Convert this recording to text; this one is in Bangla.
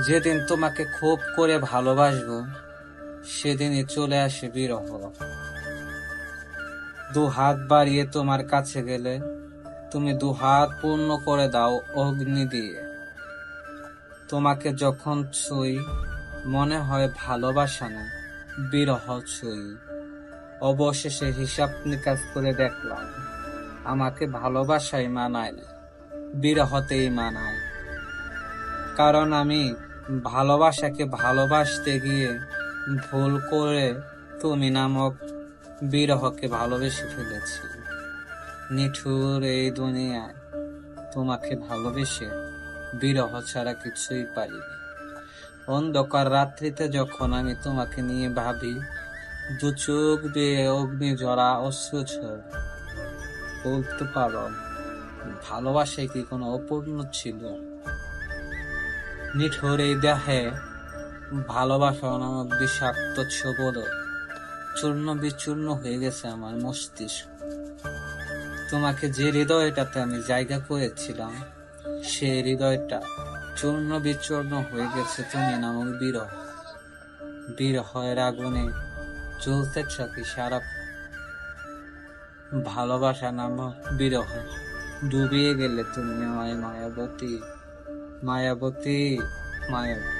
যেদিন তোমাকে খুব করে ভালোবাসবো সেদিনই চলে আসে বিরহ। দু হাত বাড়িয়ে তোমার কাছে গেলে তুমি দু হাত পূর্ণ করে দাও অগ্নি দিয়ে। তোমাকে যখন ছুঁই মনে হয় ভালোবাসা না, বিরহ ছুঁই। অবশেষে হিসাব নিকাশ করে দেখলাম আমাকে ভালোবাসাই মানায় না, বিরহতেই মানায়। কারণ আমি ভালোবাসাকে ভালোবাসতে গিয়ে ভুল করে তুমি নামক বিরহকে ভালোবেসে ফেলেছি। নিঠুর এই দুনিয়ায় তোমাকে ভালোবেসে বিরহ ছাড়া কিছুই পাইনি। অন্ধকার রাত্রিতে যখন আমি তোমাকে নিয়ে ভাবি, দু চোখ দিয়ে অগ্নি ঝরা অশ্রু ঝরে, বলতে পারো ভালোবাসায় কি কোনো অপূর্ণ ছিল? নিঠুর এই দেহে ভালোবাসা নামক বিষাক্ত ছোবল চূর্ণ বিচূর্ণ হয়ে গেছে আমার মস্তিষ্ক। তোমাকে যে হৃদয়টাতে আমি জায়গা করেছিলাম সেই হৃদয়টা চূর্ণ বিচূর্ণ হয়ে গেছে তুমি নামক বিরহ। বিরহের আগুনে জ্বলতে থাকি সারা ভালোবাসা নামক বিরহ। ডুবিয়ে গেলে তুমি আমায় মায়াবতী, মায়াবতী, মায়াবতী।